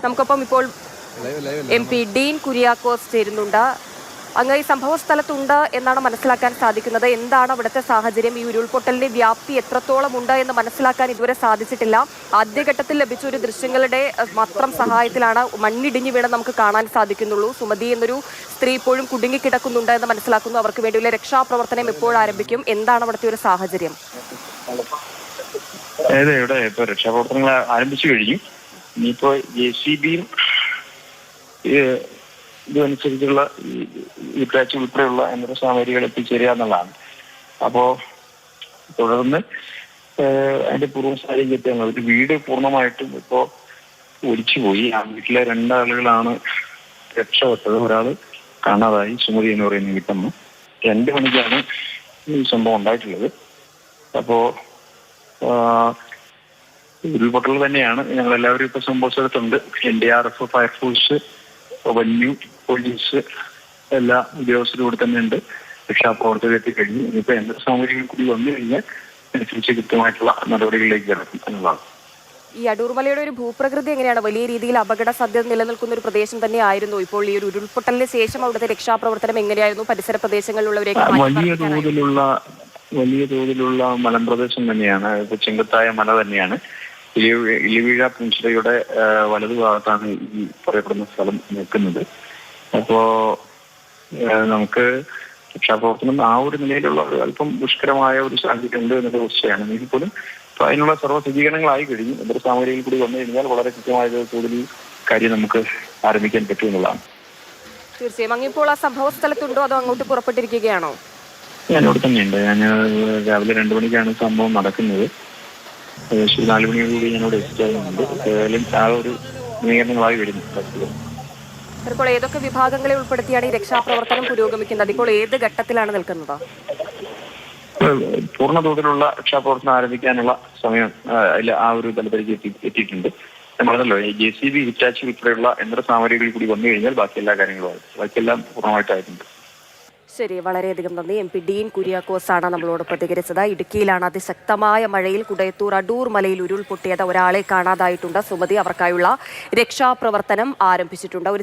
നമുക്കൊപ്പം ഇപ്പോൾ MP ഡീൻ കുര്യാക്കോസ് ചേരുന്നുണ്ട്. അങ്ങ് ഈ സംഭവ സ്ഥലത്തുണ്ട് എന്നാണ് മനസ്സിലാക്കാൻ സാധിക്കുന്നത്. എന്താണ് അവിടുത്തെ സാഹചര്യം? ഈ ഉരുൾപൊട്ടലിന്റെ വ്യാപ്തി എത്രത്തോളം ഉണ്ട് എന്ന് മനസ്സിലാക്കാൻ ഇതുവരെ സാധിച്ചിട്ടില്ല. ആദ്യഘട്ടത്തിൽ ലഭിച്ച ഒരു ദൃശ്യങ്ങളുടെ മാത്രം സഹായത്തിലാണ് മണ്ണിടിഞ്ഞു വീണ് നമുക്ക് കാണാൻ സാധിക്കുന്നുള്ളൂ. സുമതി എന്നൊരു സ്ത്രീ ഇപ്പോഴും കുടുങ്ങിക്കിടക്കുന്നുണ്ട് എന്ന് മനസ്സിലാക്കുന്നു. അവർക്ക് വേണ്ടിയുള്ള രക്ഷാപ്രവർത്തനം എപ്പോൾ ആരംഭിക്കും? എന്താണ് അവിടുത്തെ ഒരു സാഹചര്യം? അതായത് ഇവിടെ ഇപ്പൊ രക്ഷാപ്രവർത്തനങ്ങൾ ആരംഭിച്ചു കഴിഞ്ഞു. ഇനിയിപ്പോ JCBയും ഇതനുസരിച്ചുള്ള ഈ പാച്ച് ഉൾപ്പെടെയുള്ള യന്ത്ര സാമഗ്രികൾ എത്തിച്ചേരുക എന്നുള്ളതാണ്. അപ്പോ തുടർന്ന് അതിന്റെ പൂർവ്വ സാഹചര്യത്തെ ഒരു വീട് പൂർണ്ണമായിട്ടും ഇപ്പോ ഒലിച്ചുപോയി. ആ വീട്ടിലെ 2 ആളുകളാണ് രക്ഷപ്പെട്ടത്. ഒരാള് കാണാതായി, സുമതി എന്ന് പറയുന്ന വീട്ടമ്മ. 2 മണിക്കാണ് ഈ സംഭവം ഉണ്ടായിട്ടുള്ളത്. അപ്പോ ഉരുൾപൊട്ടൽ തന്നെയാണ്. ഞങ്ങൾ എല്ലാവരും ഇപ്പൊ സംഭവ സ്ഥലത്തുണ്ട്. NDRF, ഫയർഫോഴ്സ്, റവന്യൂ, പോലീസ് എല്ലാ ഉദ്യോഗസ്ഥരും കൂടി തന്നെ ഉണ്ട്. രക്ഷാപ്രവർത്തകർ എത്തിക്കഴിഞ്ഞു. ഇനിയിപ്പോ യന്ത്ര സാമഗ്രികൾ കൂടി വന്നു കഴിഞ്ഞാൽ അനുസരിച്ച് കൃത്യമായിട്ടുള്ള നടപടികളിലേക്ക് കിടക്കും എന്നുള്ളതാണ്. ഈ അടൂർമലയുടെ ഒരു ഭൂപ്രകൃതി എങ്ങനെയാണ്? വലിയ രീതിയിൽ അപകട സാധ്യത നിലനിൽക്കുന്ന ഒരു പ്രദേശം തന്നെയായിരുന്നു. ഇപ്പോൾ ഈ ഒരു ഉരുൾപൊട്ടലിന് ശേഷം അവിടുത്തെ രക്ഷാപ്രവർത്തനം എങ്ങനെയായിരുന്നു? പരിസര പ്രദേശങ്ങളിലുള്ളവരേക്ക് വലിയ തോതിലുള്ള മലമ്പ്രദേശം തന്നെയാണ്. ഇപ്പൊ ചെങ്കത്തായ മല തന്നെയാണ്. ഇലിവീഴ പുഞ്ചിറയുടെ വലതുഭാഗത്താണ് ഈ പറയപ്പെടുന്ന സ്ഥലം നിൽക്കുന്നത്. അപ്പോ നമുക്ക് രക്ഷാപ്രവർത്തനം ആ ഒരു നിലയിലുള്ള ഒരു അല്പം ദുഷ്കരമായ ഒരു സാഹചര്യം ഉണ്ട് എന്നത് തീർച്ചയാണ്. എങ്കിൽ പോലും ഇപ്പൊ അതിനുള്ള സർവ്വ സജ്ജീകരണങ്ങളായി കഴിഞ്ഞു. യന്ത്ര സാമഗ്രിയിൽ കൂടി വന്നു കഴിഞ്ഞാൽ വളരെ കൃത്യമായ തോതിൽ കാര്യം നമുക്ക് ആരംഭിക്കാൻ പറ്റും എന്നുള്ളതാണ്. തീർച്ചയായും. അങ്ങിപ്പോൾ ആ സംഭവ സ്ഥലത്തുണ്ടോ അതോ അങ്ങോട്ട് പുറപ്പെട്ടിരിക്കുകയാണോ? ഞാനിവിടെ തന്നെയുണ്ട്. ഞാൻ രാവിലെ 2 മണിക്കാണ് സംഭവം നടക്കുന്നത്. 4 മണിയോടുകൂടി ഞാനിവിടെ എത്തിച്ചാലുണ്ട്. ഏതായാലും ആ ഒരു ക്രമീകരണങ്ങളായി വരുന്നു. ഇപ്പോൾ ഏതൊക്കെ വിഭാഗങ്ങളെ ഉൾപ്പെടുത്തിയാണ് ഈ രക്ഷാപ്രവർത്തനം പുരോഗമിക്കുന്നത്? ഇപ്പോൾ ഏത് ഘട്ടത്തിലാണ് നിൽക്കുന്നത്? പൂർണ്ണ തോതിലുള്ള രക്ഷാപ്രവർത്തനം ആരംഭിക്കാനുള്ള സമയം ആ ഒരു തലത്തിലേക്ക് എത്തിയിട്ടുണ്ട്. നമ്മളല്ലോ JCB, ഹിറ്റാച്ചി ഉൾപ്പെടെയുള്ള യന്ത്ര സാമഗ്രികളിൽ കൂടി വന്നു കഴിഞ്ഞാൽ ബാക്കി എല്ലാ കാര്യങ്ങളും ബാക്കിയെല്ലാം പൂർണ്ണമായിട്ടായിട്ടുണ്ട്. ശരി, വളരെയധികം നന്ദി. MP ഡീൻ കുര്യാക്കോസ് ആണ് നമ്മളോട് പ്രതികരിച്ചത്. ഇടുക്കിയിലാണ് അതിശക്തമായ മഴയിൽ കുടയത്തൂർ അടൂർ മലയിൽ ഉരുൾപൊട്ടിയത്. ഒരാളെ കാണാതായിട്ടുണ്ട്. സുമതി, അവർക്കായുള്ള രക്ഷാപ്രവർത്തനം ആരംഭിച്ചിട്ടുണ്ട്.